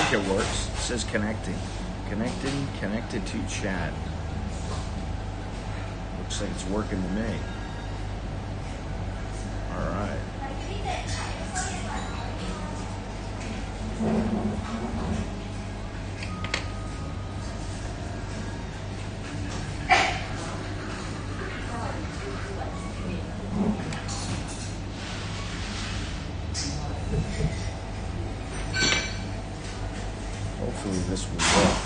think it works. It says connecting. Connected to chat. Looks like it's working to me. All right. Hopefully this will work.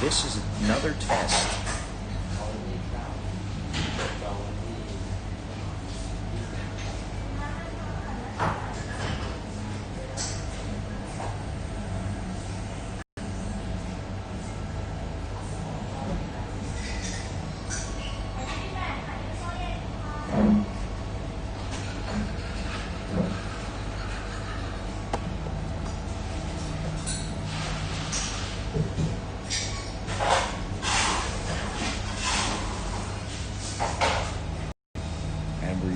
This is another test.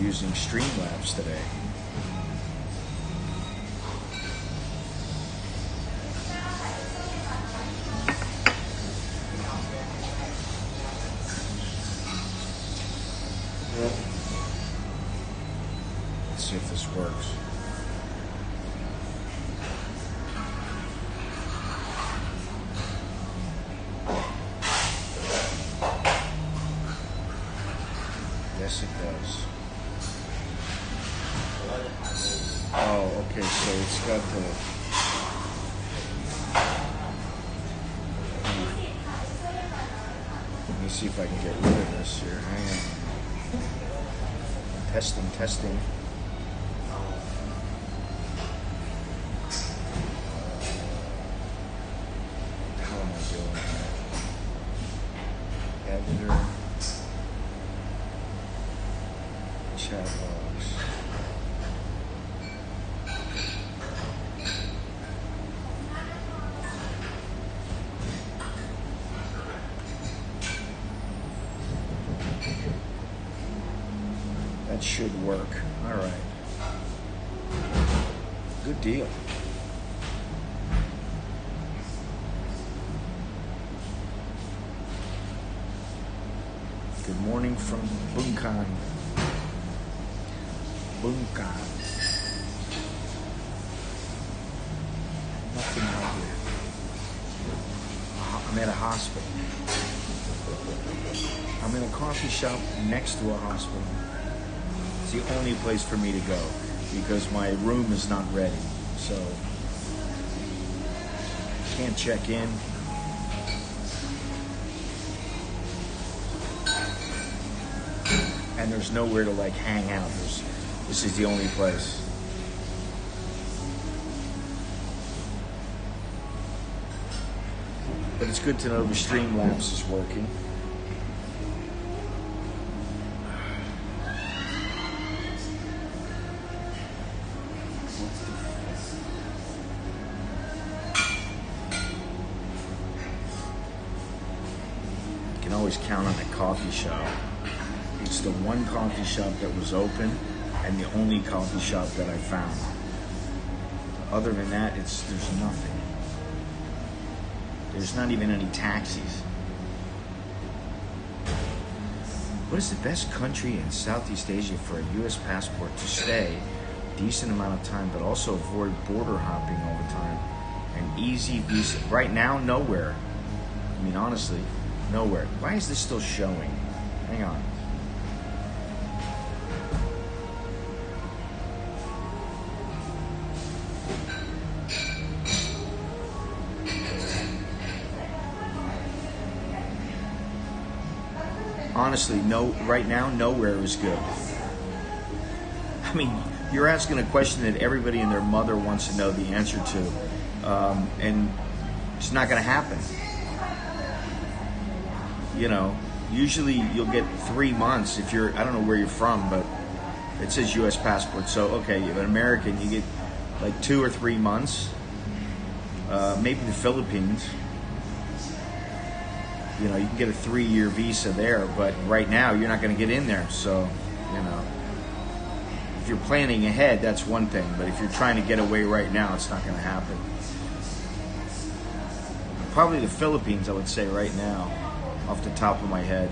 Using Streamlabs today. Let's see if this works. Yes, it does. Oh, okay, so it's got the... Let me see if I can get rid of this here. Hang on. Testing. How am I doing that? Editor. Chat box. That should work. All right. Good deal. Good morning from Bueng. Nothing out here. I'm at a hospital. I'm in a coffee shop next to a hospital. It's the only place for me to go because my room is not ready. So can't check in. And there's nowhere to like hang out. This is the only place. But it's good to know the Streamlabs is working. You can always count on a coffee shop. It's the one coffee shop that was open and the only coffee shop that I found. Other than that, there's nothing. There's not even any taxis. What is the best country in Southeast Asia for a U.S. passport to stay a decent amount of time, but also avoid border hopping all the time? An easy visa. Right now, nowhere. I mean, honestly, nowhere. Why is this still showing? Hang on. Honestly, no. Right now, nowhere is good. I mean, you're asking a question that everybody and their mother wants to know the answer to, and it's not going to happen. You know, usually you'll get 3 months if you're. I don't know where you're from, but it says U.S. passport. So okay, you're an American, you get like 2 or 3 months. Maybe the Philippines. You know, you can get a 3-year visa there, but right now you're not going to get in there. So, you know, if you're planning ahead, that's one thing. But if you're trying to get away right now, it's not going to happen. Probably the Philippines, I would say right now, off the top of my head.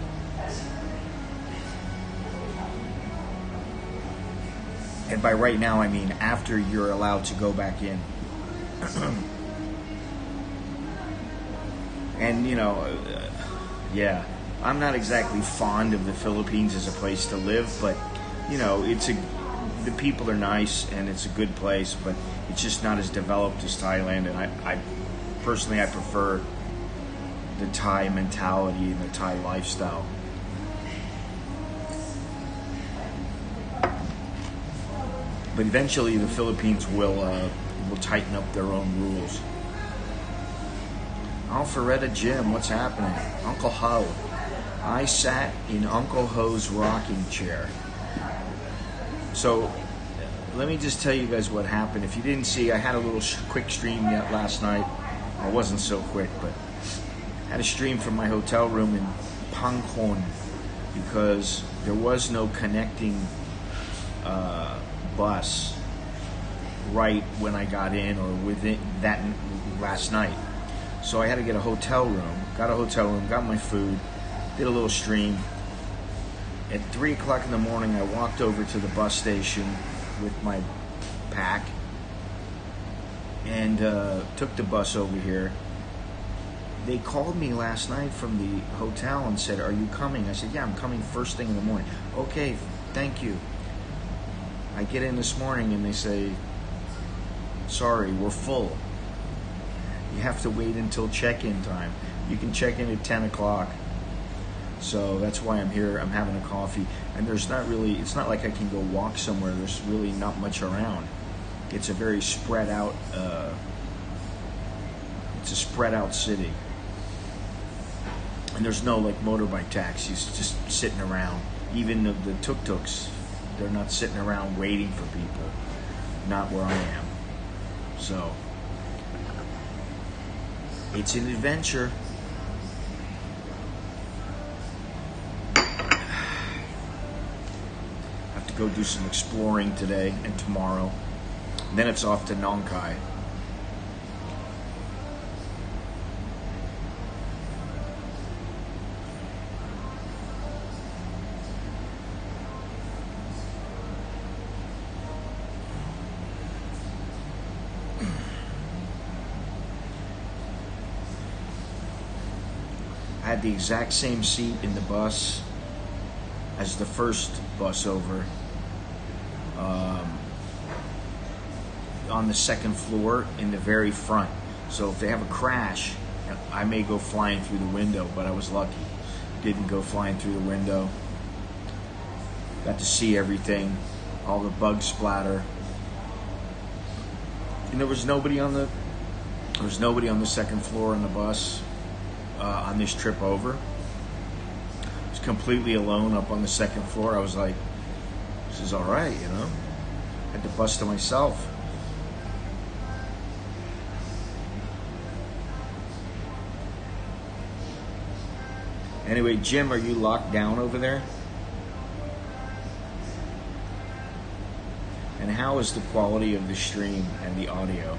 And by right now, I mean after you're allowed to go back in. And, you know, yeah, I'm not exactly fond of the Philippines as a place to live, but, you know, the people are nice and it's a good place, but it's just not as developed as Thailand. And I personally, I prefer the Thai mentality and the Thai lifestyle. But eventually, the Philippines will tighten up their own rules. Alpharetta Jim, what's happening? Uncle Ho. I sat in Uncle Ho's rocking chair. So, let me just tell you guys what happened. If you didn't see, I had a little quick stream yet last night. It wasn't so quick, but I had a stream from my hotel room in Bangkok because there was no connecting bus right when I got in or within that last night. So I had to get a hotel room, got my food, did a little stream. At 3 o'clock in the morning, I walked over to the bus station with my pack and took the bus over here. They called me last night from the hotel and said, "Are you coming?" I said, "Yeah, I'm coming first thing in the morning." "Okay, thank you." I get in this morning and they say, "Sorry, we're full. You have to wait until check-in time. You can check in at 10 o'clock. So that's why I'm here. I'm having a coffee. And it's not like I can go walk somewhere. There's really not much around. It's a very spread out, it's a spread out city. And there's no like motorbike taxis just sitting around. Even the tuk-tuks, they're not sitting around waiting for people. Not where I am. So, it's an adventure. Have to go do some exploring today and tomorrow. And then it's off to Nong Khai. I had the exact same seat in the bus as the first bus over, on the second floor in the very front. So if they have a crash, I may go flying through the window, but I was lucky. Didn't go flying through the window. Got to see everything, all the bug splatter. And there was nobody on the second floor in the bus. On this trip over, I was completely alone up on the second floor. I was like, this is all right, you know. Had the bus to myself. Anyway, Jim, are you locked down over there? And how is the quality of the stream and the audio?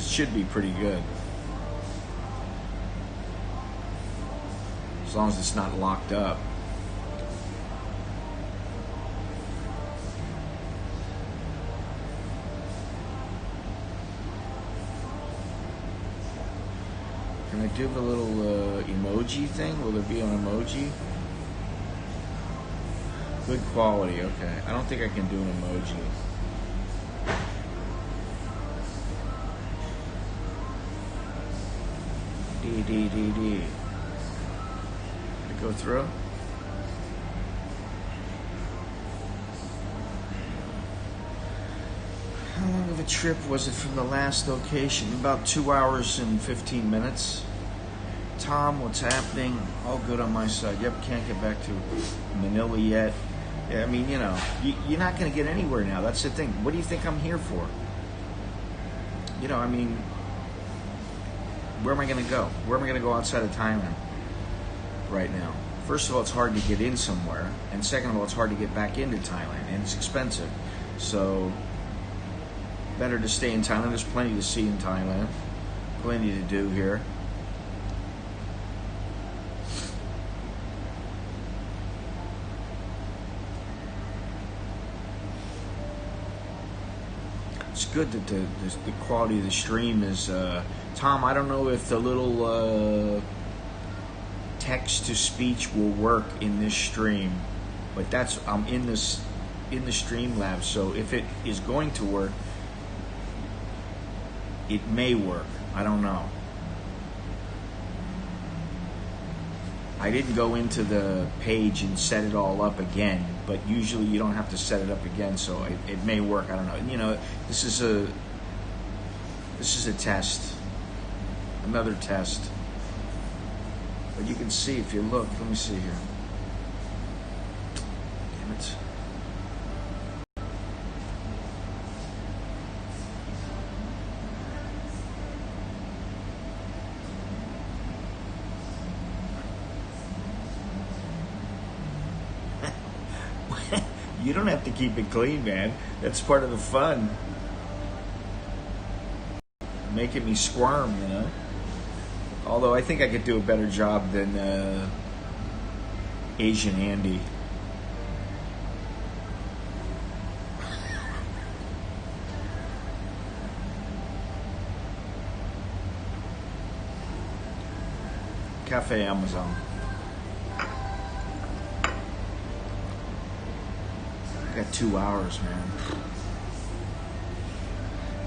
Should be pretty good, as long as it's not locked up. Can I do the little emoji thing? Will there be an emoji? Good quality, okay. I don't think I can do an emoji. D. Did it go through? How long of a trip was it from the last location? About 2 hours and 15 minutes. Tom, what's happening? All good on my side. Yep, can't get back to Manila yet. Yeah, I mean, you know, you're not going to get anywhere now. That's the thing. What do you think I'm here for? You know, I mean, where am I going to go? Where am I going to go outside of Thailand right now? First of all, it's hard to get in somewhere. And second of all, it's hard to get back into Thailand. And it's expensive. So, better to stay in Thailand. There's plenty to see in Thailand. Plenty to do here. It's good that the quality of the stream is... Tom, I don't know if the little text-to-speech will work in this stream, but I'm in the Streamlabs, so if it is going to work, it may work. I don't know. I didn't go into the page and set it all up again, but usually you don't have to set it up again, so it may work. I don't know. You know, this is a test, another test. But you can see if you look. Let me see here. Damn it. You don't have to keep it clean, man. That's part of the fun. Making me squirm, you know. Although I think I could do a better job than Asian Andy. Cafe Amazon. I got 2 hours, man.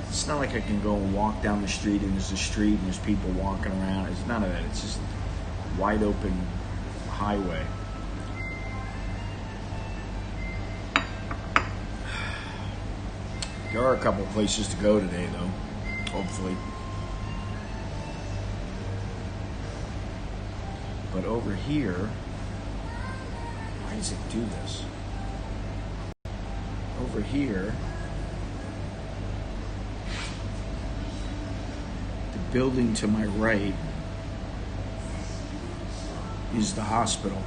It's not like I can go and walk down the street and there's a street and there's people walking around. It's none of that. It's just wide open highway. There are a couple places to go today, though. Hopefully. But over here, why does it do this? Over here, the building to my right is the hospital.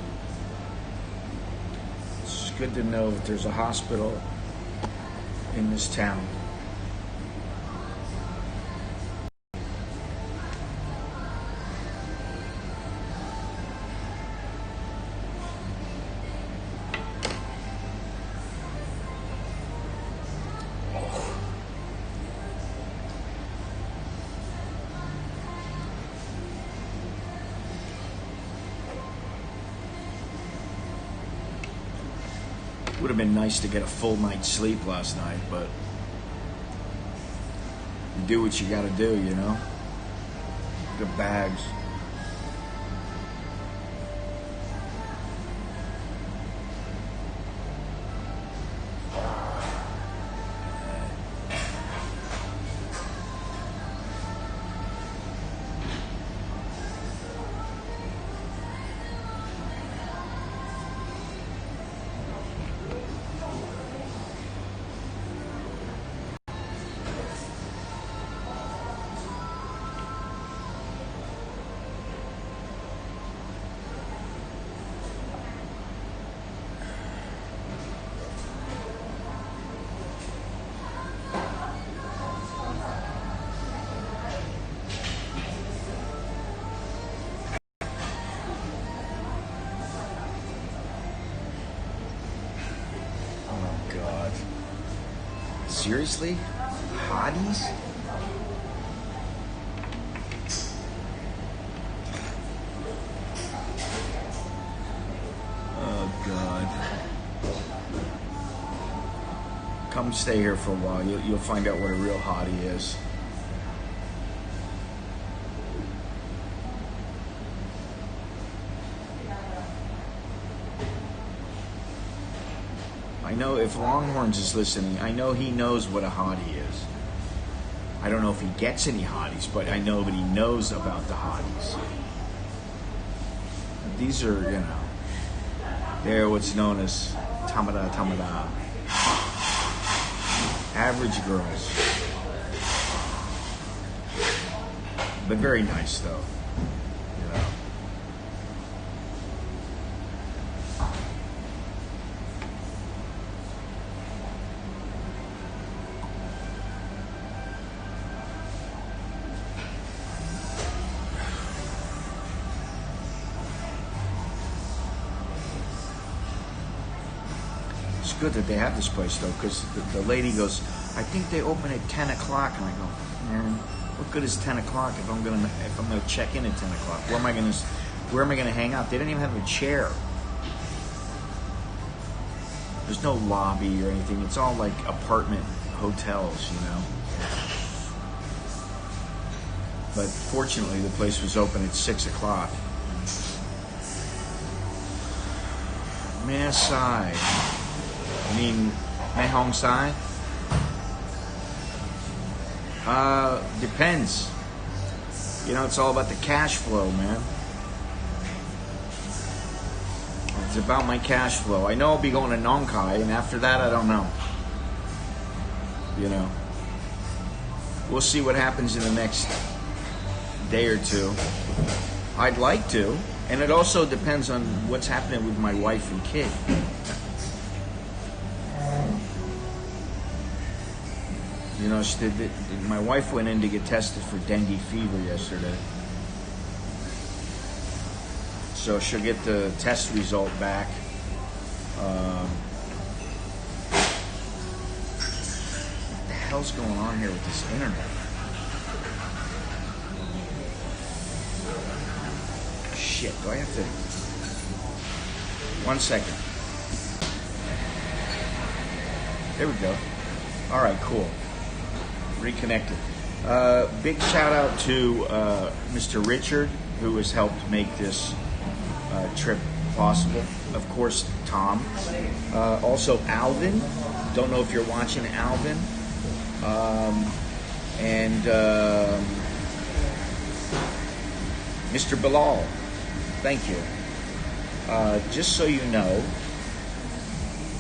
It's good to know that there's a hospital in this town. Would have been nice to get a full night's sleep last night, but you do what you gotta do, you know? The bags. Seriously? Hotties? Oh, God. Come stay here for a while. You'll find out what a real hottie is. I know if Longhorns is listening, I know he knows what a hottie is. I don't know if he gets any hotties, but I know that he knows about the hotties. These are, you know, they're what's known as tamada tamada. Average girls. But very nice, though. You know. good that they have this place though, because the lady goes, I think they open at 10 o'clock, and I go, man, what good is 10 o'clock if I'm gonna check in at 10 o'clock? Where am I gonna hang out? They didn't even have a chair. There's no lobby or anything. It's all like apartment hotels, you know. But fortunately, the place was open at 6 o'clock. Mae Sai. I mean, Mae Hong Sai? Depends. You know, it's all about the cash flow, man. It's about my cash flow. I know I'll be going to Nong Khai, and after that, I don't know. You know. We'll see what happens in the next day or two. I'd like to. And it also depends on what's happening with my wife and kid. You know, my wife went in to get tested for dengue fever yesterday. So she'll get the test result back. What the hell's going on here with this internet? Shit, do I have to... 1 second. There we go. All right, cool. Reconnected. Big shout out to Mr. Richard, who has helped make this trip possible. Of course, Tom. Also, Alvin. Don't know if you're watching, Alvin. And Mr. Bilal. Thank you. Just so you know,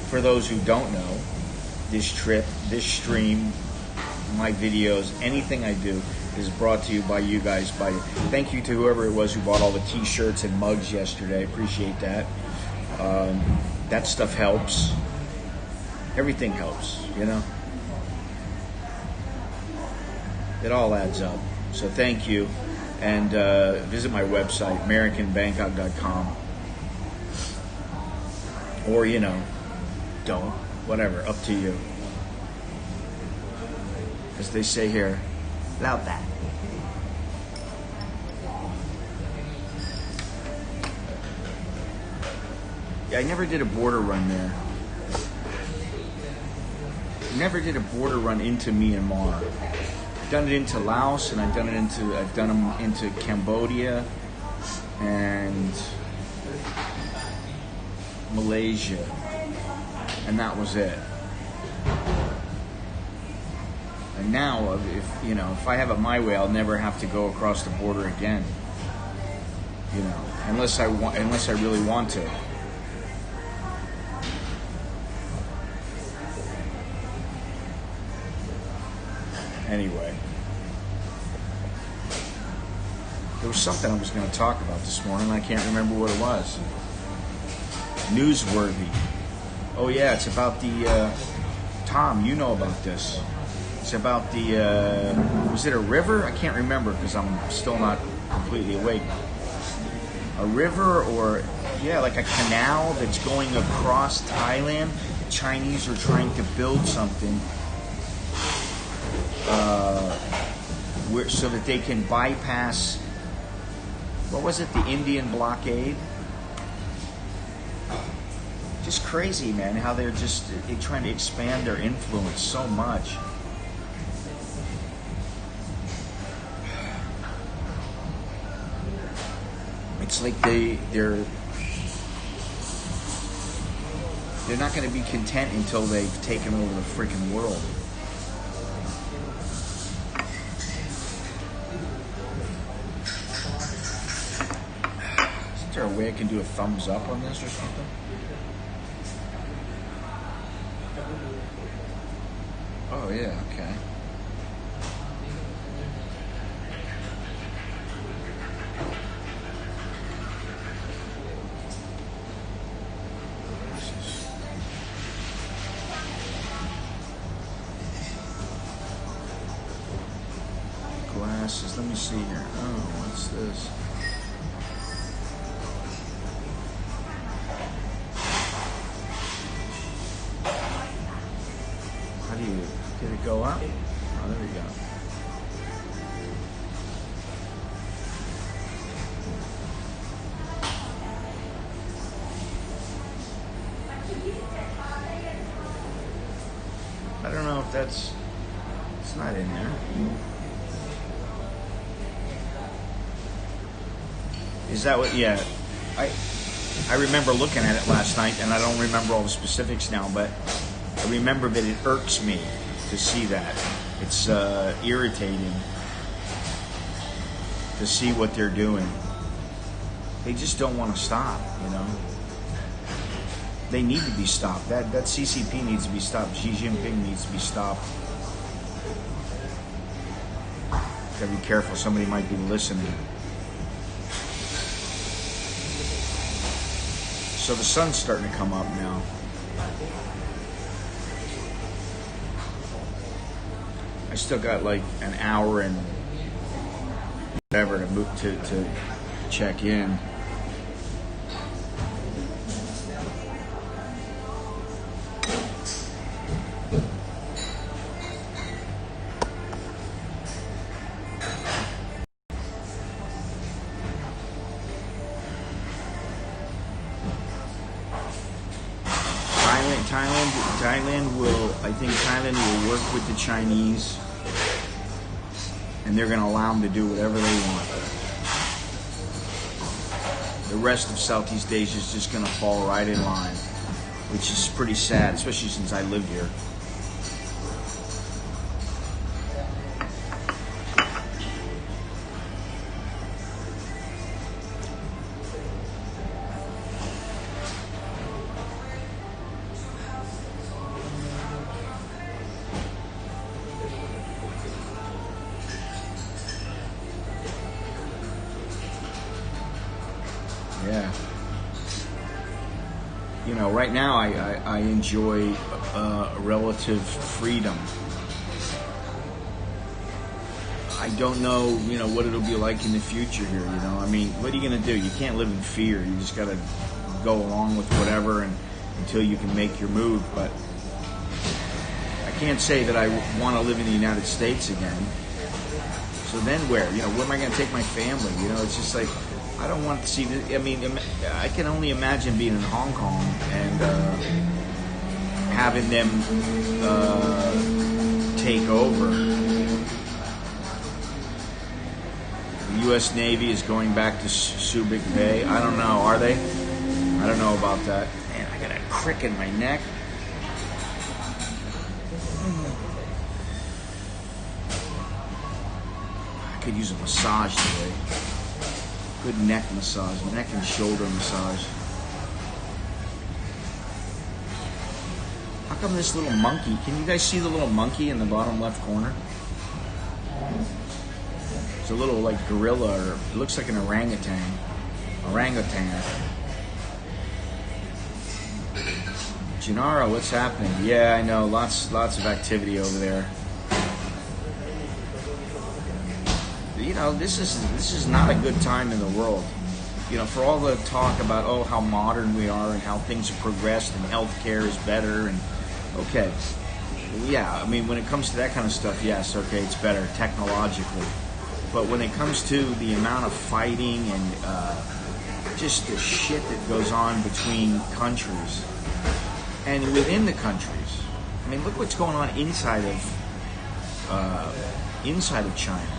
for those who don't know, this trip, this stream, my videos, anything I do is brought to you by you guys. Thank you to whoever it was who bought all the t-shirts and mugs yesterday. Appreciate that. That stuff helps. Everything helps, you know. It all adds up. So thank you. And visit my website, AmericanBangkok.com. Or, you know, don't. Whatever, up to you. As they say here, loud that. Yeah, I never did a border run there. Never did a border run into Myanmar. I've done it into Laos, and I've done them into Cambodia and Malaysia, and that was it. And now, if I have it my way, I'll never have to go across the border again. You know, unless I really want to. Anyway, there was something I was going to talk about this morning. I can't remember what it was. Newsworthy. Oh yeah, it's about the Tom. You know about this. It's about the was it a river? I can't remember because I'm still not completely awake. A river, or yeah, like a canal that's going across Thailand. The Chinese are trying to build something so that they can bypass, what was it, the Indian blockade? Just crazy, man, how they're trying to expand their influence so much. It's like they're not going to be content until they've taken over the freaking world. Is there a way I can do a thumbs up on this or something? Oh yeah, okay. Glasses, let me see here. Oh, what's this? go up? Oh, there we go. I don't know if it's not in there. Is that what, yeah, I remember looking at it last night, and I don't remember all the specifics now, but I remember that it irks me to see that. It's irritating to see what they're doing. They just don't want to stop, you know. They need to be stopped. That CCP needs to be stopped. Xi Jinping needs to be stopped. Gotta be careful, somebody might be listening. So the sun's starting to come up now. I still got like an hour and whatever to move to check in. Thailand will work with the Chinese, and they're going to allow them to do whatever they want. The rest of Southeast Asia is just going to fall right in line, which is pretty sad, especially since I lived here. Yeah. You know, right now I enjoy relative freedom. I don't know, you know, what it'll be like in the future here, you know. I mean, what are you going to do? You can't live in fear. You just got to go along with whatever and until you can make your move. But I can't say that I want to live in the United States again. So then where? You know, where am I going to take my family? You know, it's just like, I don't want to see this. I mean, I can only imagine being in Hong Kong and having them take over. The U.S. Navy is going back to Subic Bay. I don't know. Are they? I don't know about that. Man, I got a crick in my neck. I could use a massage today. Good neck massage, neck and shoulder massage. How come this little monkey, can you guys see the little monkey in the bottom left corner? It's a little like gorilla, or it looks like an orangutan. Gennaro, what's happening? Yeah, I know, lots of activity over there. You know, this is not a good time in the world. You know, for all the talk about, oh, how modern we are and how things have progressed and healthcare is better, and okay, yeah, I mean, when it comes to that kind of stuff, yes, okay, it's better technologically. But when it comes to the amount of fighting and just the shit that goes on between countries and within the countries, I mean, look what's going on inside of China.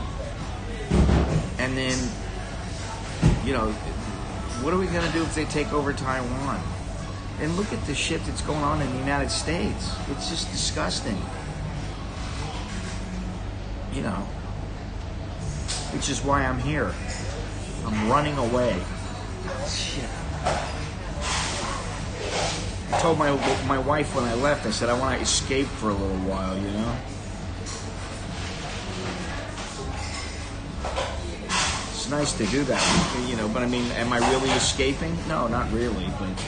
And then, you know, what are we going to do if they take over Taiwan? And look at the shit that's going on in the United States. It's just disgusting. You know, which is why I'm here. I'm running away. Shit. I told my wife when I left, I said I want to escape for a little while, you know? It's nice to do that, you know, but I mean, am I really escaping? No, not really, but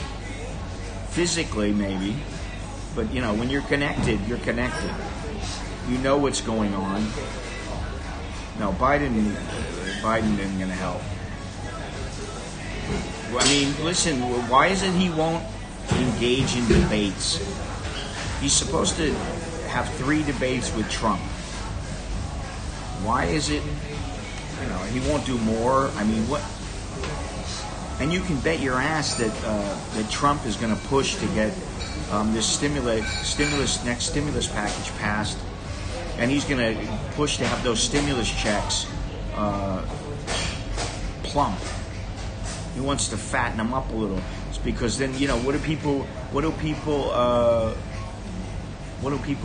physically maybe. But, you know, when you're connected, you're connected. You know what's going on. No, Biden isn't going to help. I mean, listen, why is it he won't engage in debates? He's supposed to have 3 debates with Trump. Why is it, he won't do more? I mean, what? And you can bet your ass that Trump is going to push to get this next stimulus package passed, and he's going to push to have those stimulus checks plump. He wants to fatten them up a little. It's because then, what do people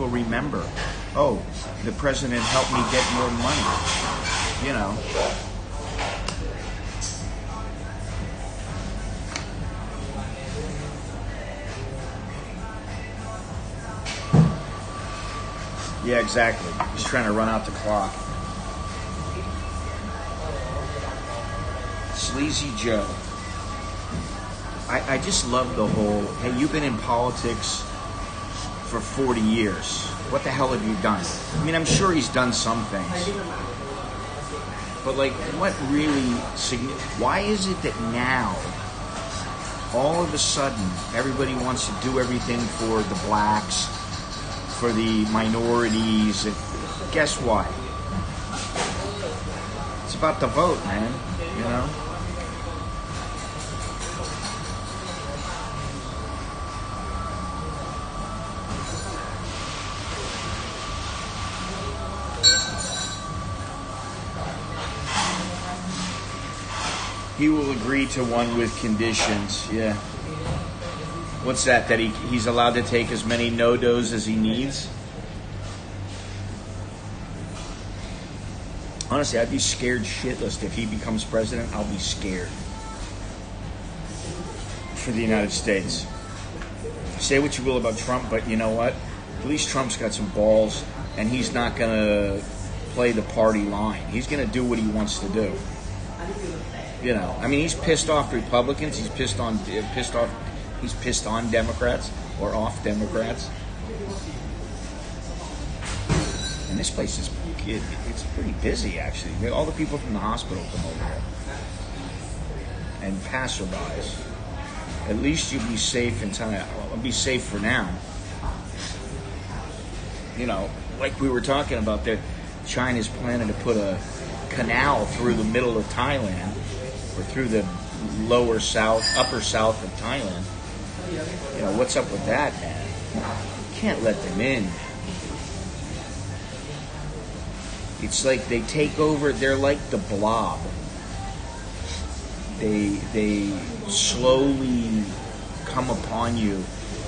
remember? Oh, the president helped me get more money. Yeah, exactly. He's trying to run out the clock. Sleazy Joe. I just love the whole, hey, you've been in politics for 40 years. What the hell have you done? I mean, I'm sure he's done some things. But, like, what really, why is it that now, all of a sudden, everybody wants to do everything for the blacks, for the minorities? And guess what? It's about the vote, man, He will agree to one with conditions. Yeah. What's that? That he's allowed to take as many no-dos as he needs? Honestly, I'd be scared shitless if he becomes president. I'll be scared for the United States. Say what you will about Trump, but you know what? At least Trump's got some balls, and he's not going to play the party line. He's going to do what he wants to do. I mean, he's pissed off Republicans. He's pissed on Democrats or off Democrats. And this place is pretty busy, actually. All the people from the hospital come over here. And passerbys. At least you'll be safe in time. I'll be safe for now. Like we were talking about there, China's planning to put a canal through the middle of Thailand, or through the upper south of Thailand. What's up with that, man? You can't let them in. It's like they take over. They're like the blob. They slowly come upon you,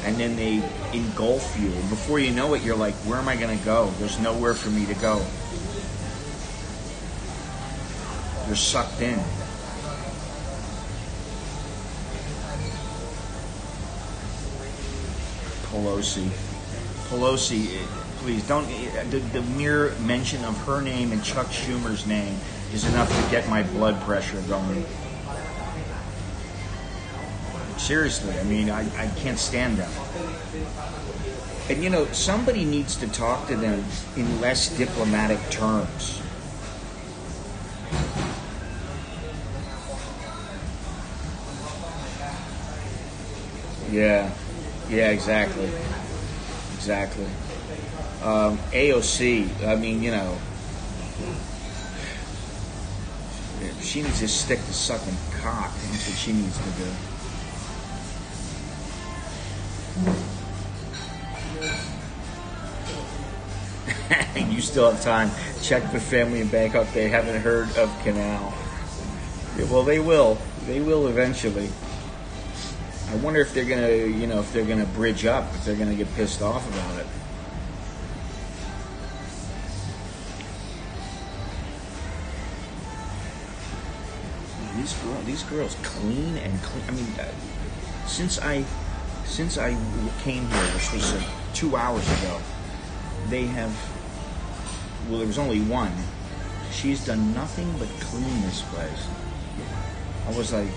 and then they engulf you. And before you know it, you're like, where am I going to go? There's nowhere for me to go. You're sucked in. Pelosi, please don't. The mere mention of her name and Chuck Schumer's name is enough to get my blood pressure going. Seriously, I mean, I can't stand them. And somebody needs to talk to them in less diplomatic terms. Yeah, exactly. AOC, I mean, she needs to stick to sucking cock. That's what she needs to do. You still have time. Check the family in Bangkok. They haven't heard of canal. Yeah, well, they will. They will eventually. I wonder if they're gonna, bridge up, if they're gonna get pissed off about it. These girls clean and clean. I mean, since I came here, which was 2 hours ago, they have. Well, there was only one. She's done nothing but clean this place. I was like,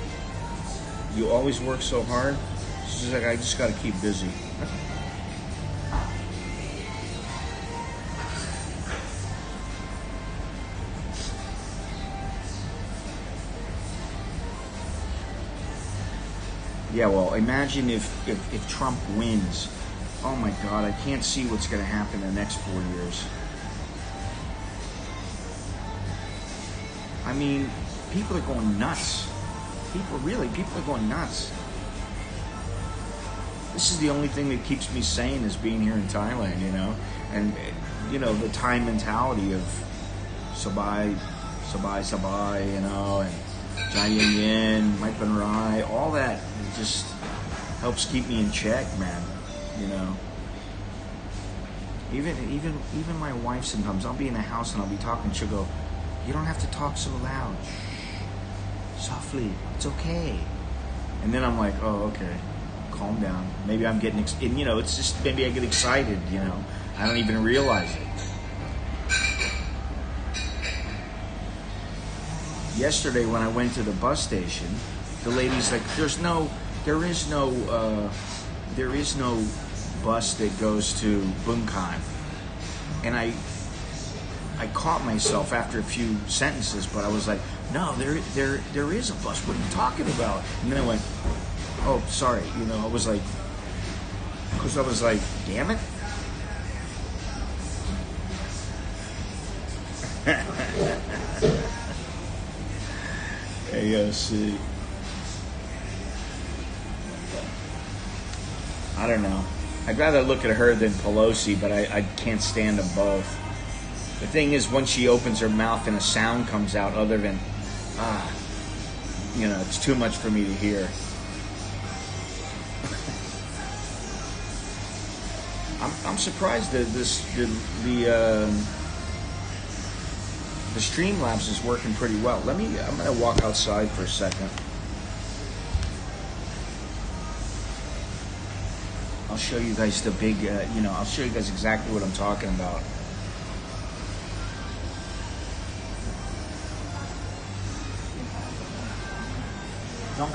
you always work so hard? She's like, I just got to keep busy. Yeah, well, imagine if Trump wins Oh my God, I can't see what's going to happen in the next 4 years. I mean, people are going nuts. People are going nuts. This is the only thing that keeps me sane is being here in Thailand, you know? And, you know, the Thai mentality of sabai, you know, and jai yin yin, mai pan rai, all that just helps keep me in check, man, you know? Even my wife sometimes, I'll be in the house and I'll be talking, she'll go, you don't have to talk so loud. Shh, softly, it's okay. And then I'm like, oh, okay, calm down. Maybe I'm getting, and you know, it's just, maybe I get excited, you know. I don't even realize it. Yesterday when I went to the bus station, the lady's like, there is no bus that goes to Bueng. And I caught myself after a few sentences, but I was like, no, there is a bus. What are you talking about? And then I went, oh, sorry. You know, I was like, because I was like, damn it. AOC. I don't know. I'd rather look at her than Pelosi, but I can't stand them both. The thing is, once she opens her mouth and a sound comes out other than, you know, it's too much for me to hear. I'm surprised that the Streamlabs is working pretty well. I'm gonna walk outside for a second. I'll show you guys the big, you know, I'll show you guys exactly what I'm talking about. How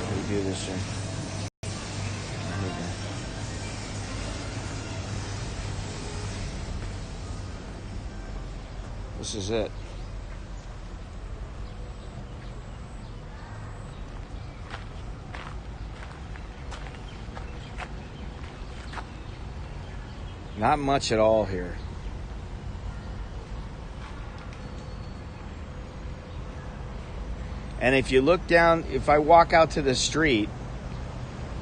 do you do this, sir? There we go. This is it. Not much at all here. And if you look down, if I walk out to the street,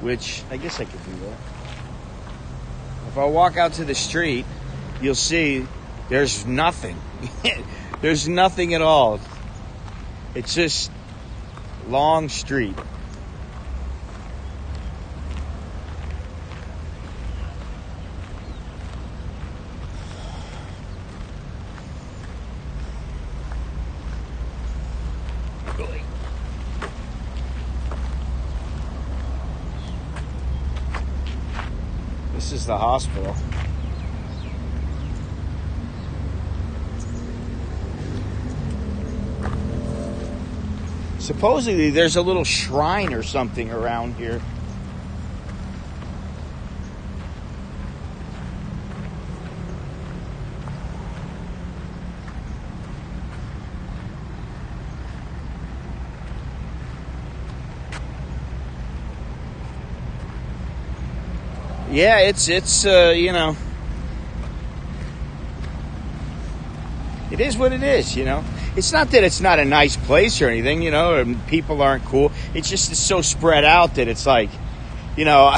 which I guess I could do that. If I walk out to the street, you'll see there's nothing. There's nothing at all. It's just long street. This is the hospital. Supposedly there's a little shrine or something around here. Yeah, it's you know, it is what it is, you know. It's not that it's not a nice place or anything, you know, and people aren't cool. It's just it's so spread out that it's like, you know,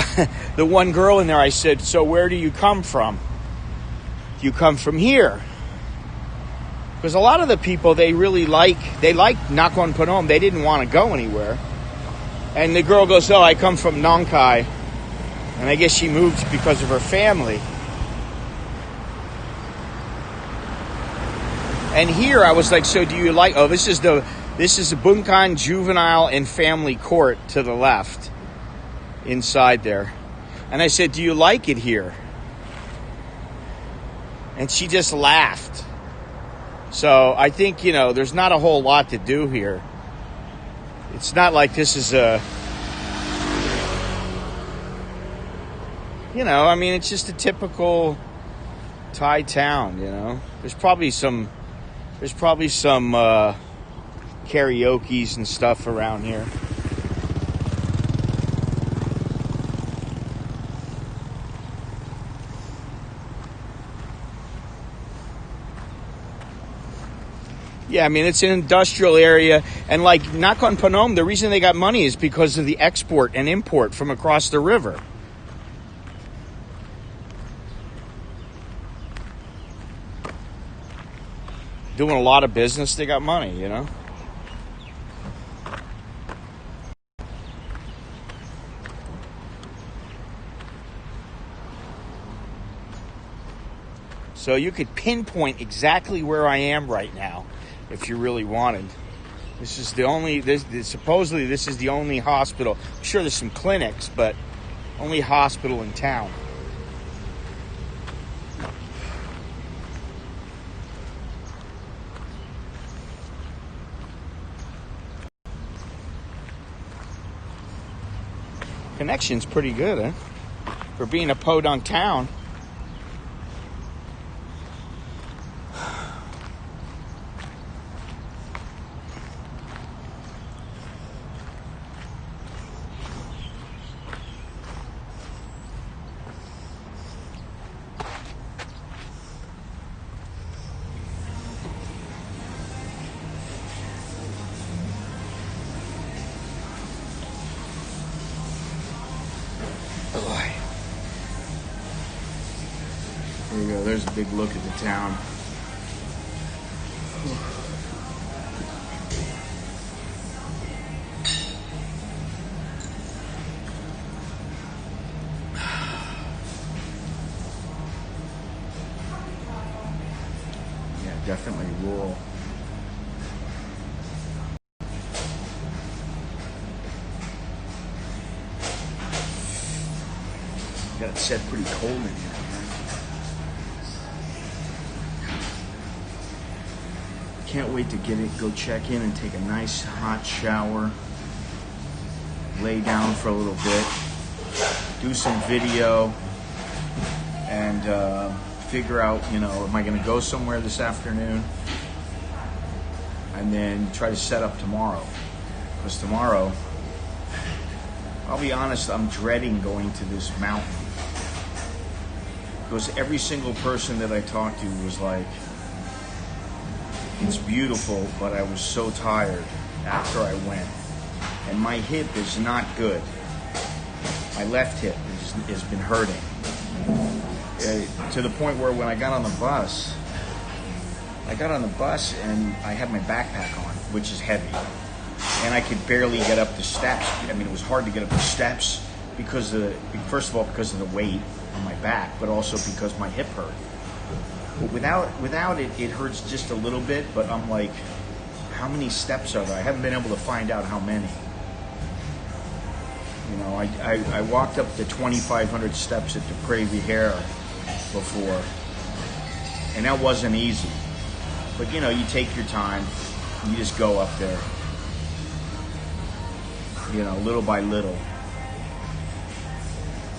the one girl in there, I said, so where do you come from? Do you come from here? Because a lot of the people, they like Nakhon Phanom. They didn't want to go anywhere. And the girl goes, oh, I come from Nong Khai. And I guess she moved because of her family. And here I was like, so do you like, oh, this is the Bangkok Juvenile and Family Court to the left inside there. And I said, do you like it here? And she just laughed. So I think, you know, there's not a whole lot to do here. It's not like this is a, you know, I mean, it's just a typical Thai town, you know. There's probably some karaoke's and stuff around here. Yeah, I mean, it's an industrial area. And like Nakhon Phanom, the reason they got money is because of the export and import from across the river. Doing a lot of business, they got money, you know? So you could pinpoint exactly where I am right now if you really wanted. This is the only, supposedly this is the only hospital. I'm sure there's some clinics, but only hospital in town. Connection's pretty good, huh? For being a podunk town. There you go. There's a big look at the town. Yeah, definitely rural. Got it set pretty cold in here. Can't wait to go check in and take a nice hot shower, lay down for a little bit, do some video, and figure out, you know, am I going to go somewhere this afternoon, and then try to set up tomorrow. Because tomorrow, I'll be honest, I'm dreading going to this mountain. Because every single person that I talked to was like, it's beautiful, but I was so tired after I went. And my hip is not good. My left hip has been hurting. To the point where when I got on the bus and I had my backpack on, which is heavy. And I could barely get up the steps. I mean, it was hard to get up the steps because first of all, because of the weight on my back, but also because my hip hurt. But without it, it hurts just a little bit, but I'm like, how many steps are there? I haven't been able to find out how many. You know, I walked up the 2,500 steps at the Vihaar before, and that wasn't easy. But you know, you take your time, you just go up there, you know, little by little.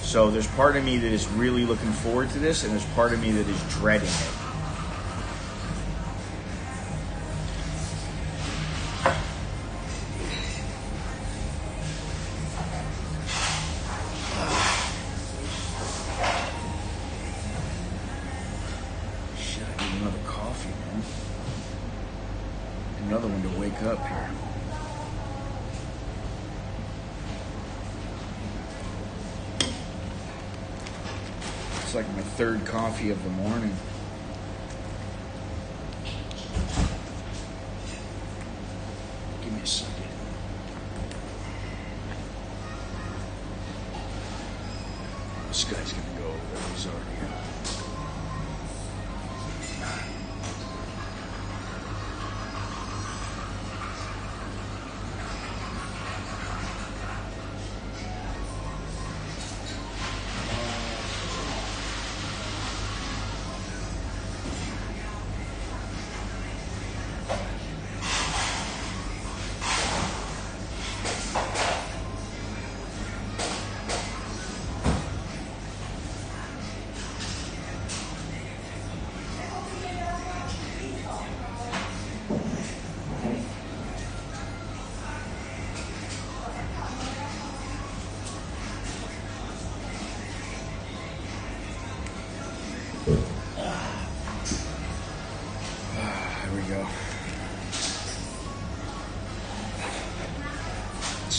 So there's part of me that is really looking forward to this, and there's part of me that is dreading it. Shit, I need another coffee, man. Another one to wake up here. It's like my third coffee of the morning. Give me a second. This guy's gonna go over there. He's already out. Here we go.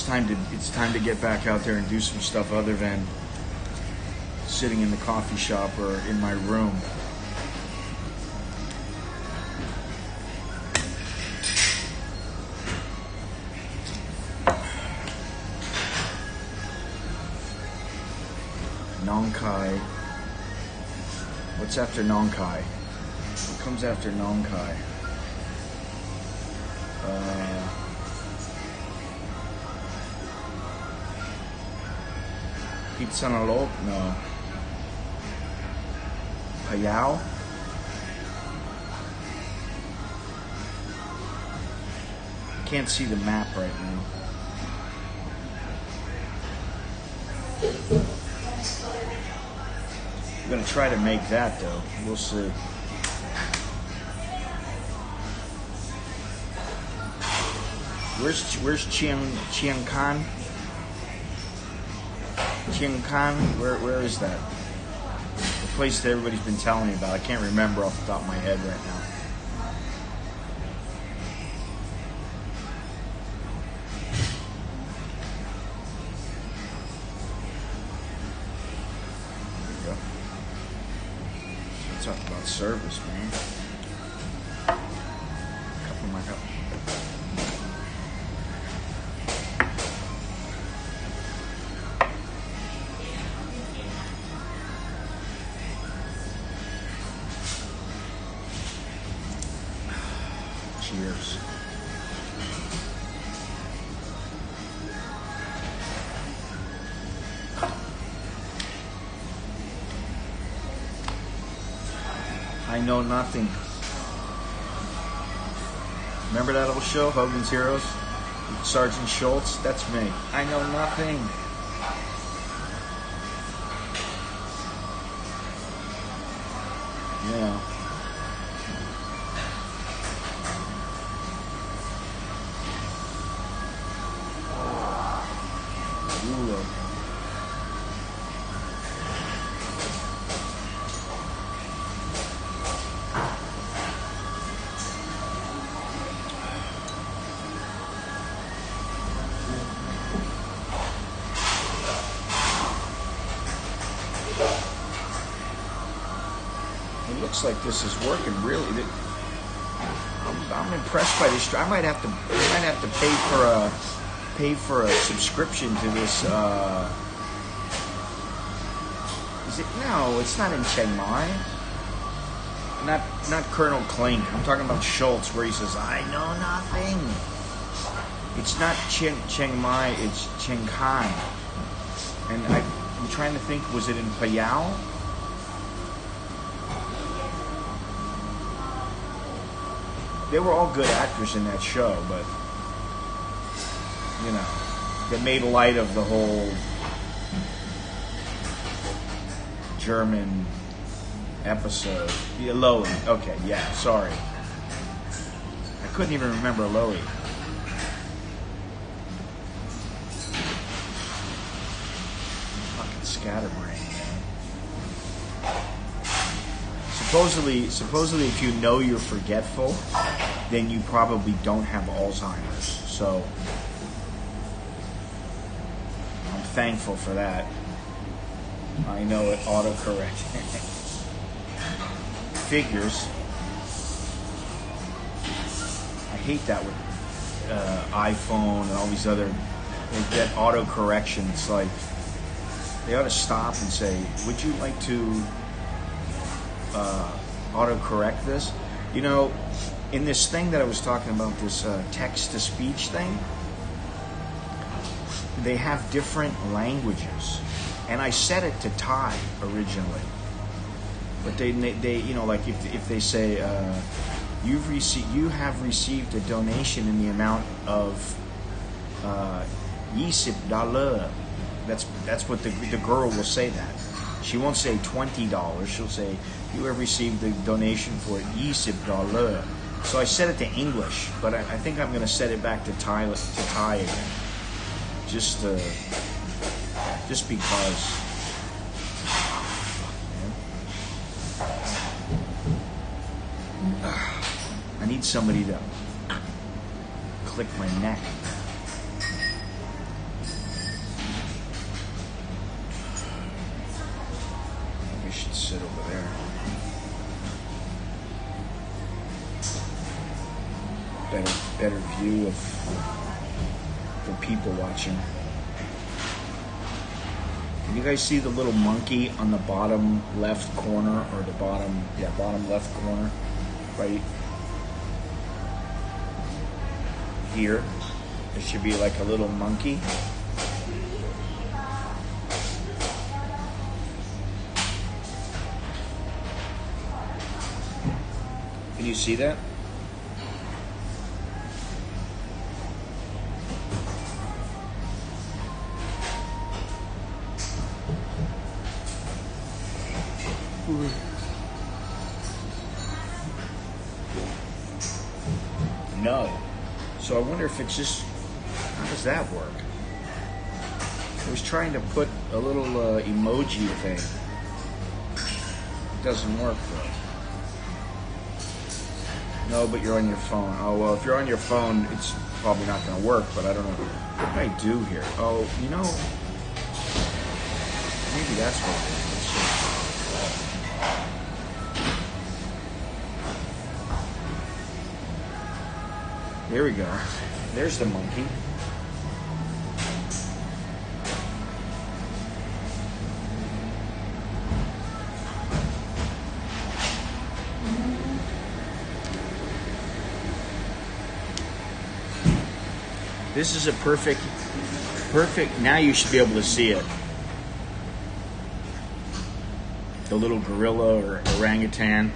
it's time to get back out there and do some stuff other than sitting in the coffee shop or in my room. Nong Khai. What's after Nong Khai? What comes after Nong Khai? Pitsanalok? No. Payao? Can't see the map right now. I'm gonna try to make that though. We'll see. Where's Chiang Khan? Chiang Khan? Where is that? The place that everybody's been telling me about. I can't remember off the top of my head right now. Talk about service, man. Couple of my help. Cheers. I know nothing. Remember that old show, Hogans Heroes? Sergeant Schultz? That's me. I know nothing. Yeah. Ooh. Looks like this is working really. I'm impressed by this. I might have to pay for a subscription to this. Is it? No, it's not in Chiang Mai. Not Colonel Klink. I'm talking about Schultz, where he says, "I know nothing." It's not Chiang Mai. It's Chiang Khai. And I'm trying to think. Was it in Payao? They were all good actors in that show, but, you know, they made light of the whole German episode. Yeah, Lowy. Okay, yeah, sorry. I couldn't even remember Lowy. Fucking scatterbrain, man. Supposedly, if you know you're forgetful, then you probably don't have Alzheimer's. So I'm thankful for that. I know it autocorrect. Figures. I hate that with iPhone and all these other. They get autocorrection. It's like they ought to stop and say, "Would you like to autocorrect this?" You know, in this thing that I was talking about, this text-to-speech thing, they have different languages, and I set it to Thai originally. But they you know, like if they say you have received a donation in the amount of $20. That's what the girl will say that. She won't say $20. She'll say, "You have received a donation for $20." So I set it to English, but I think I'm going to set it back to Thai again, just because. I need somebody to click my neck. should sit over there. Better view of for people watching. Can you guys see the little monkey on the bottom left corner, or the bottom left corner, right here? There should be like a little monkey. Can you see that? No. So I wonder if it's just, how does that work? I was trying to put a little emoji thing. It doesn't work though. No, but you're on your phone. Oh, well, if you're on your phone, it's probably not going to work, but I don't know. What can I do here? Oh, you know, maybe that's what it is. Let's see. There we go. There's the monkey. This is a perfect, now you should be able to see it. The little gorilla or orangutan.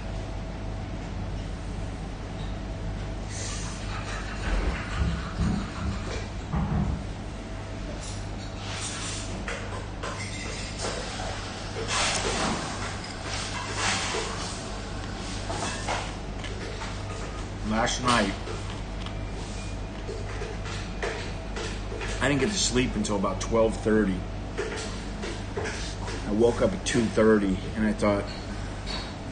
Last night, I didn't get to sleep until about 12:30. I woke up at 2:30 and I thought,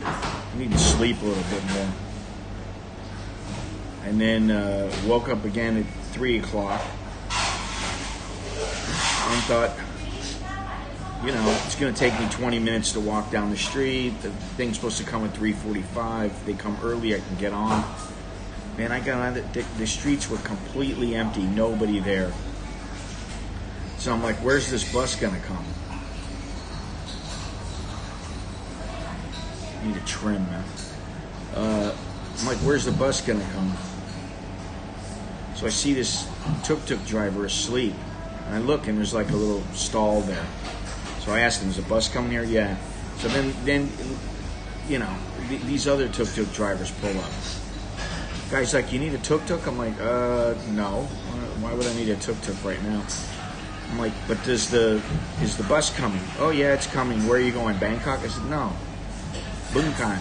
I need to sleep a little bit more. And then woke up again at 3 o'clock and thought, you know, it's going to take me 20 minutes to walk down the street. The thing's supposed to come at 3:45. If they come early, I can get on. Man, I got on, the streets were completely empty, nobody there. So I'm like, where's this bus gonna come? I need to trim, man. I'm like, where's the bus gonna come? So I see this tuk-tuk driver asleep. And I look and there's like a little stall there. So I asked him, is the bus coming here? Yeah. So then you know, these other tuk-tuk drivers pull up. Guy's like, you need a tuk-tuk? I'm like, no. Why would I need a tuk-tuk right now? I'm like, but is the bus coming? Oh yeah, it's coming. Where are you going? Bangkok? I said, no. Bueng.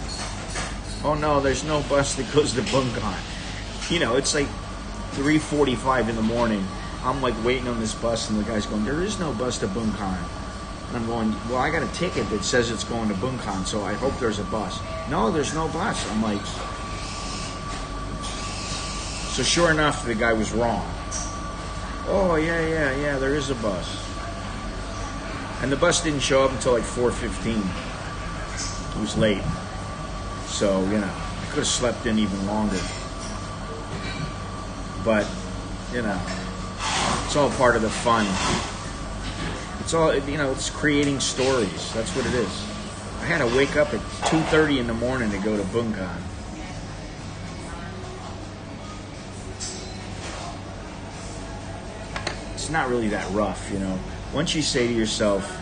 Oh no, there's no bus that goes to Bueng. You know, it's like 3:45 in the morning. I'm like waiting on this bus, and the guy's going, there is no bus to Bueng. And I'm going, well, I got a ticket that says it's going to Bueng, so I hope there's a bus. No, there's no bus. I'm like, so sure enough, the guy was wrong. Oh, yeah, there is a bus. And the bus didn't show up until like 4:15. It was late. So, you know, I could have slept in even longer. But, you know, it's all part of the fun. It's all, you know, it's creating stories. That's what it is. I had to wake up at 2:30 in the morning to go to Bueng. It's not really that rough, you know. Once you say to yourself,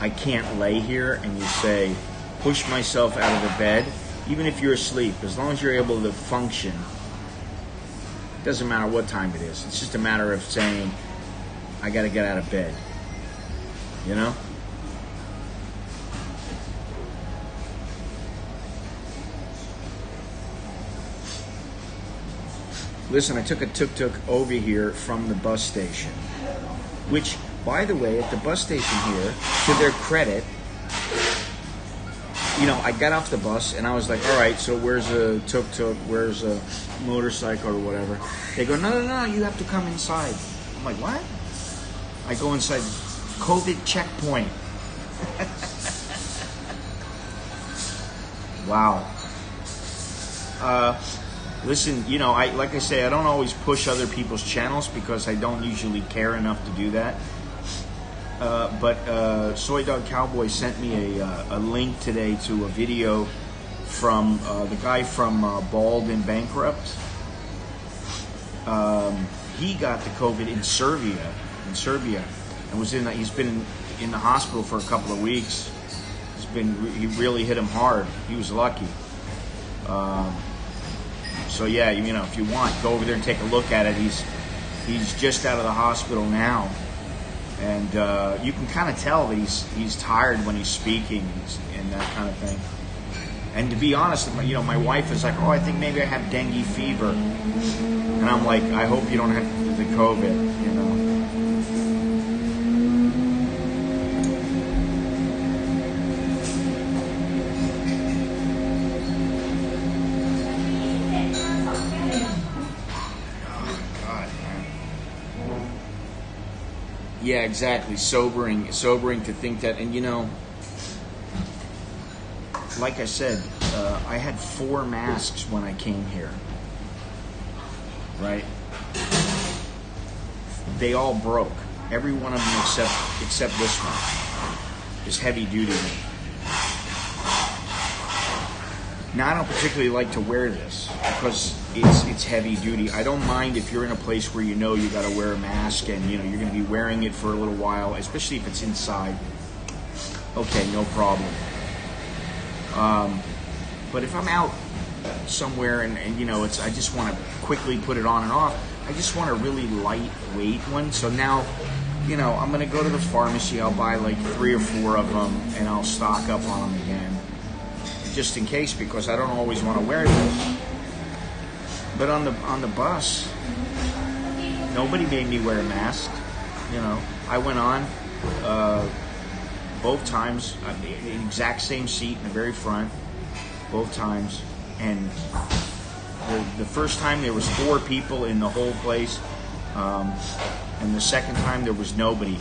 I can't lay here, and you say, push myself out of the bed, even if you're asleep, as long as you're able to function, it doesn't matter what time it is. It's just a matter of saying, I got to get out of bed, you know? Listen, I took a tuk-tuk over here from the bus station, which, by the way, at the bus station here, to their credit, you know, I got off the bus and I was like, all right, so where's a tuk-tuk, where's a motorcycle or whatever? They go, no, you have to come inside. I'm like, what? I go inside the COVID checkpoint. Wow. Listen, you know, like I say, I don't always push other people's channels because I don't usually care enough to do that. But Soy Dog Cowboy sent me a link today to a video from the guy from Bald and Bankrupt. He got the COVID in Serbia, and he's been in the hospital for a couple of weeks. He really hit him hard. He was lucky. So yeah, you know, if you want, go over there and take a look at it. He's just out of the hospital now, and you can kind of tell that he's tired when he's speaking and that kind of thing. And to be honest, you know, my wife is like, "Oh, I think maybe I have dengue fever," and I'm like, "I hope you don't have the COVID," you know. Yeah, exactly. Sobering to think that, and you know, like I said, I had 4 masks when I came here, right? They all broke. Every one of them except this one is heavy duty. Now, I don't particularly like to wear this because it's heavy duty. I don't mind if you're in a place where you know you got to wear a mask and you know you're going to be wearing it for a little while, especially if it's inside. Okay, no problem. But if I'm out somewhere and you know I just want to quickly put it on and off. I just want a really lightweight one. So now, you know, I'm going to go to the pharmacy. I'll buy like 3 or 4 of them and I'll stock up on them again, just in case, because I don't always want to wear this. But on the bus, nobody made me wear a mask. You know, I went on both times, the exact same seat in the very front, both times, and the first time there was 4 people in the whole place, and the second time there was nobody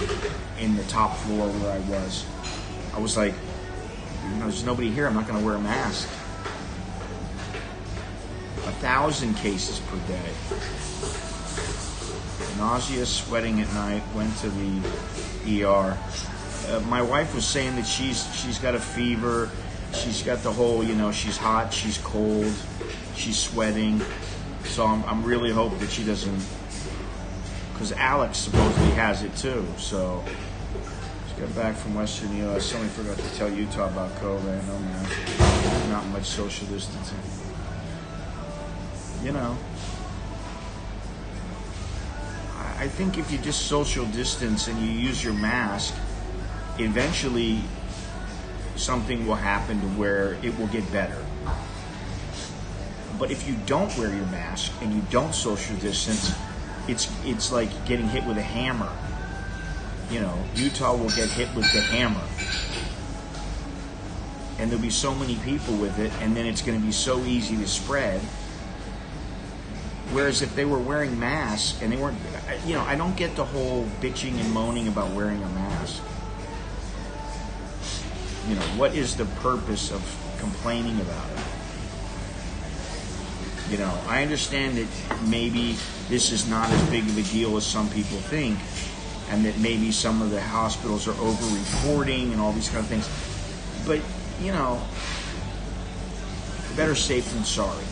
in the top floor where I was. I was like, you know, there's nobody here, I'm not going to wear a mask. 1,000 cases per day. Nausea, sweating at night, went to the ER. My wife was saying that she's got a fever, she's got the whole, you know, she's hot, she's cold, she's sweating. So I'm really hoping that she doesn't, because Alex supposedly has it too. So just got back from Western U.S. Somebody forgot to tell Utah about COVID. No, man, not much social distancing. You know, I think if you just social distance and you use your mask, eventually something will happen to where it will get better. But if you don't wear your mask and you don't social distance, it's like getting hit with a hammer. You know, Utah will get hit with the hammer. And there'll be so many people with it, and then it's going to be so easy to spread. Whereas if they were wearing masks and they weren't, you know, I don't get the whole bitching and moaning about wearing a mask. You know, what is the purpose of complaining about it? You know, I understand that maybe this is not as big of a deal as some people think, and that maybe some of the hospitals are over-reporting and all these kind of things. But, you know, better safe than sorry.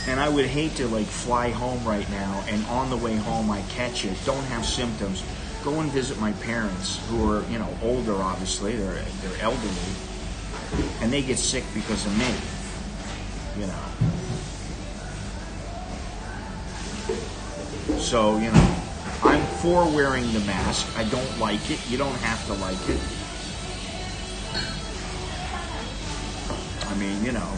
And I would hate to like fly home right now and on the way home I catch it, don't have symptoms, go and visit my parents who are, you know, older obviously, they're elderly, and they get sick because of me, you know. So, you know, I'm for wearing the mask. I don't like it. You don't have to like it. I mean, you know.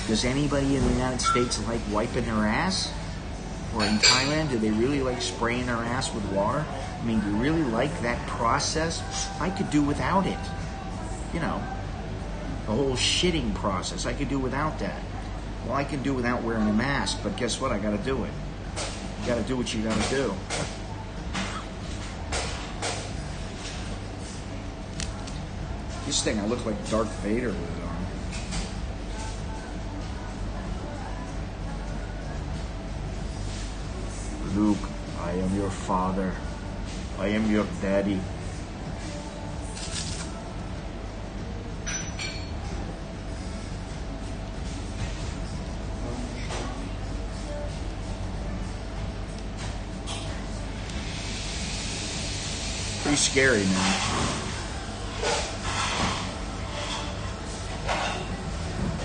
Does anybody in the United States like wiping their ass? Or in Thailand, do they really like spraying their ass with water? I mean, do you really like that process? I could do without it. You know, the whole shitting process, I could do without that. Well, I can do without wearing a mask, but guess what? I gotta do it. You gotta do what you gotta do. This thing, I look like Darth Vader with it on. Luke, I am your father. I am your daddy. Pretty scary, man.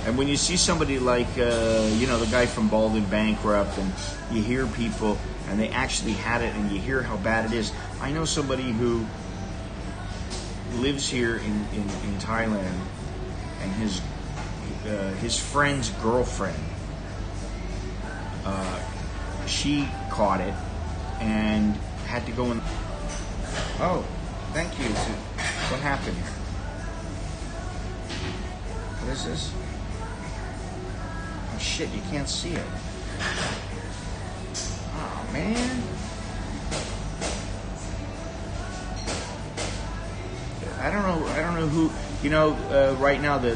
And when you see somebody like, you know, the guy from Bald and Bankrupt, and you hear people, and they actually had it, and you hear how bad it is. I know somebody who lives here in Thailand, and his friend's girlfriend, she caught it, and had to go in. Oh, thank you. What happened here? What is this? Oh shit, you can't see it. Oh man. I don't know who, you know, right now the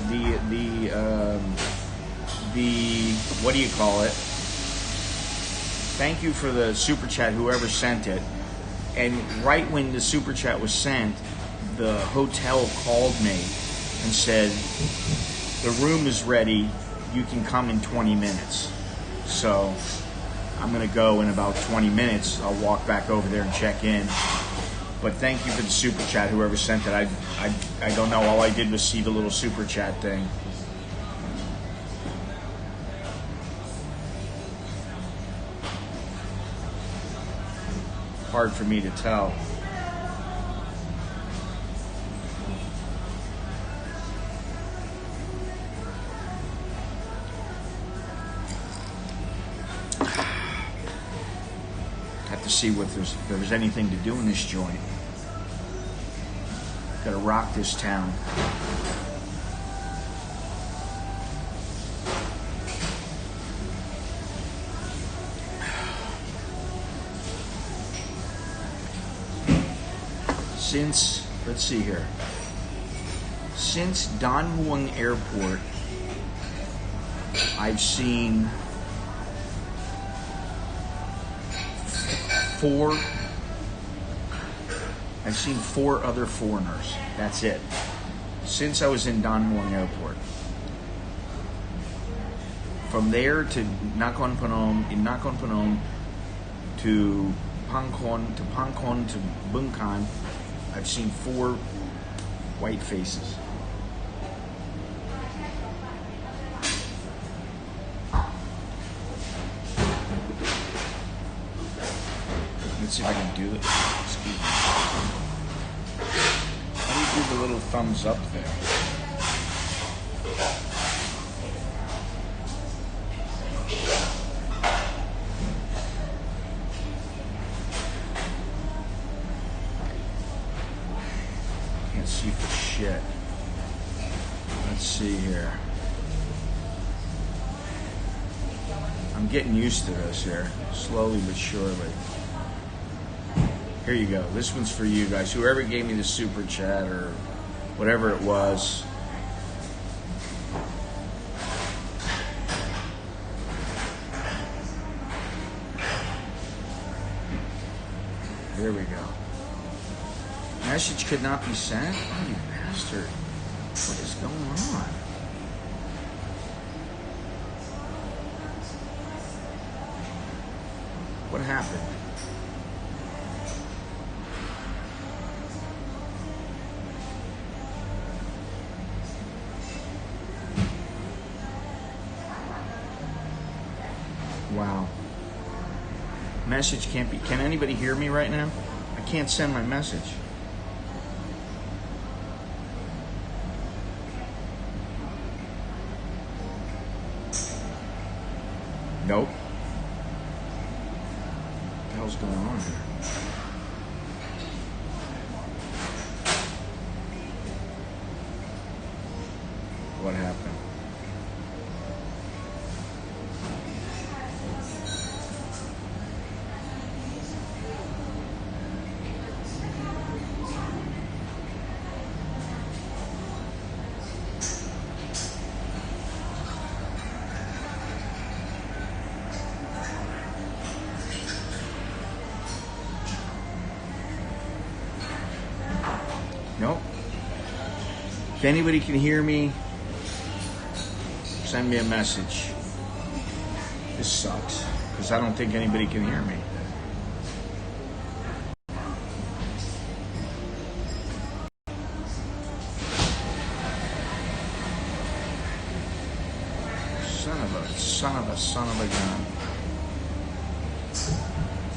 what do you call it? Thank you for the super chat, whoever sent it. And right when the super chat was sent, the hotel called me and said, the room is ready, you can come in 20 minutes. So I'm gonna go in about 20 minutes. I'll walk back over there and check in. But thank you for the super chat, whoever sent it. I don't know, all I did was see the little super chat thing. Hard for me to tell. Have to see if there's anything to do in this joint. Gotta rock this town. Since, let's see here, since Don Mueang Airport, I've seen four other foreigners. That's it. Since I was in Don Mueang Airport. From there to Nakhon Phanom, in Nakhon Phanom to Pangkon to Bueng, I've seen four white faces. Let's see if I can do it. Excuse me. How do you do the little thumbs up there? See for shit. Let's see here. I'm getting used to this here, slowly but surely. Here you go. This one's for you guys. Whoever gave me the super chat or whatever it was. There we go. Message could not be sent? Oh, you bastard. What is going on? What happened? Wow. Message can't be... Can anybody hear me right now? I can't send my message. Nope. What the hell's going on here? What happened? Nope. If anybody can hear me, send me a message. This sucks, because I don't think anybody can hear me. Son of a gun.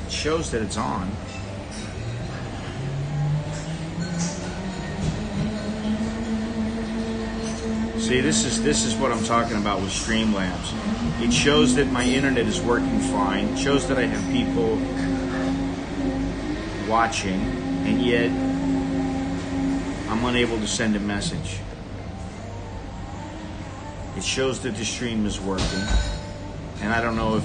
It shows that it's on. See, this is what I'm talking about with Streamlabs. It shows that my internet is working fine. It shows that I have people watching, and yet I'm unable to send a message. It shows that the stream is working, and I don't know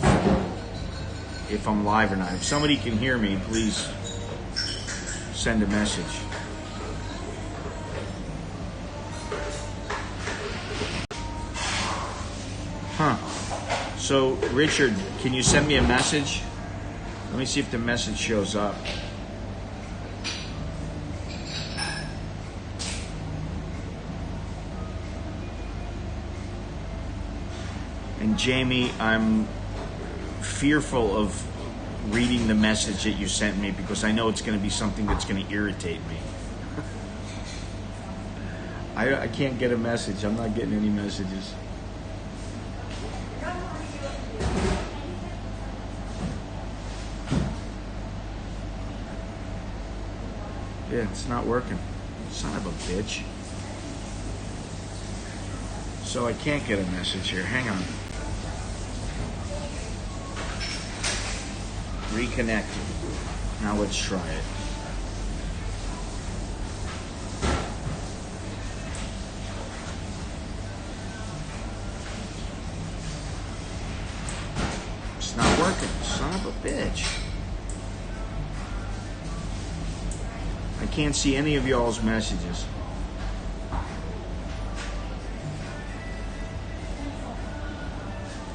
if I'm live or not. If somebody can hear me, please send a message. Huh. So, Richard, can you send me a message? Let me see if the message shows up. And Jamie, I'm fearful of reading the message that you sent me because I know it's going to be something that's going to irritate me. I can't get a message. I'm not getting any messages. Yeah, it's not working. Son of a bitch. So I can't get a message here. Hang on. Reconnect. Now let's try it. It's not working. Son of a bitch. I can't see any of y'all's messages.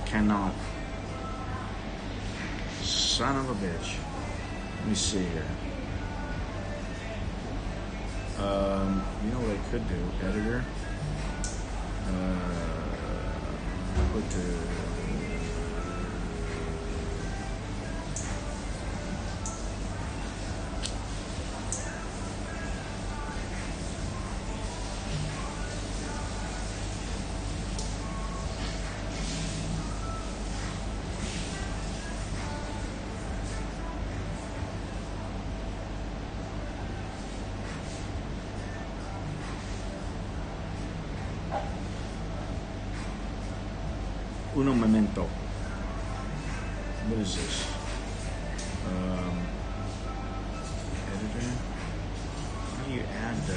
Cannot. Son of a bitch. Let me see here. You know what I could do? Editor. Put the... Uno momento. What is this? Editor. How do you add the?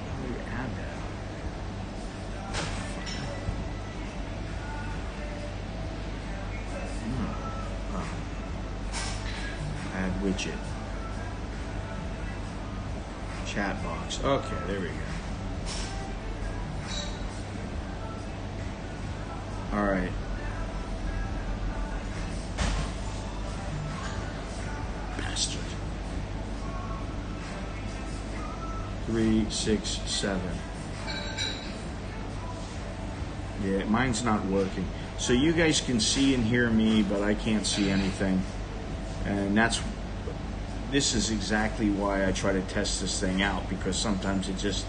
How do you add that? Add widget. Chat box. Okay, there we go. All right. Bastard. 3, 6, 7. Yeah, mine's not working. So you guys can see and hear me, but I can't see anything. And this is exactly why I try to test this thing out, because sometimes it just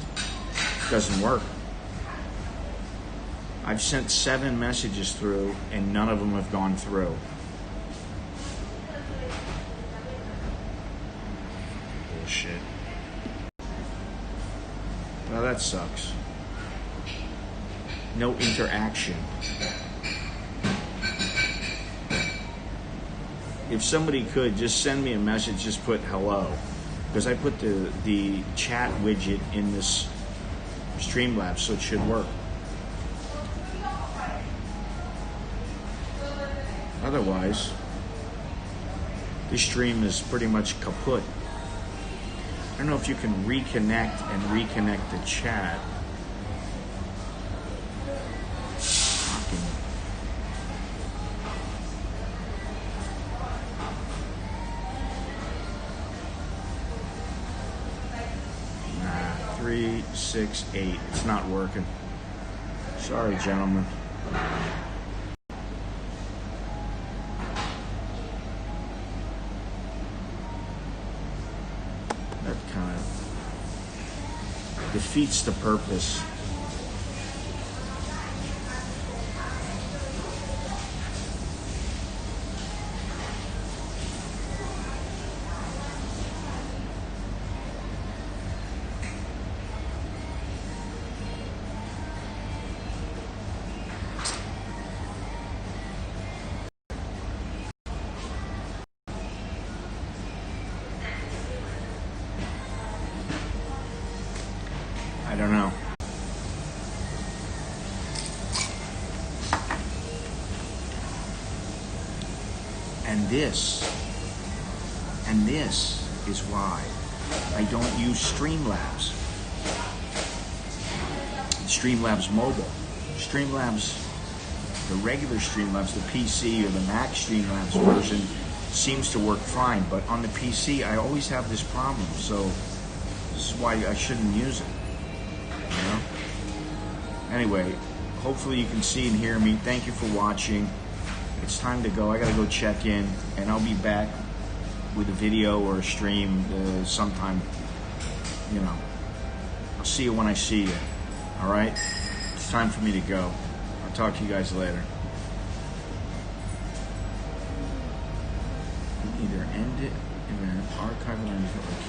doesn't work. I've sent 7 messages through, and none of them have gone through. Bullshit. Well, that sucks. No interaction. If somebody could, just send me a message, just put hello. Because I put the chat widget in this Streamlabs, so it should work. Otherwise, this stream is pretty much kaput. I don't know if you can reconnect the chat. 368. It's not working. Sorry, gentlemen. That kind of defeats the purpose. I don't know. And this is why I don't use Streamlabs. Streamlabs Mobile. Streamlabs, the regular Streamlabs, the PC or the Mac Streamlabs version seems to work fine, but on the PC I always have this problem, so this is why I shouldn't use it. You know? Anyway, hopefully you can see and hear me. Thank you for watching. It's time to go. I gotta go check in, and I'll be back with a video or a stream sometime. You know, I'll see you when I see you. All right? It's time for me to go. I'll talk to you guys later. Either end it and then archive it or keep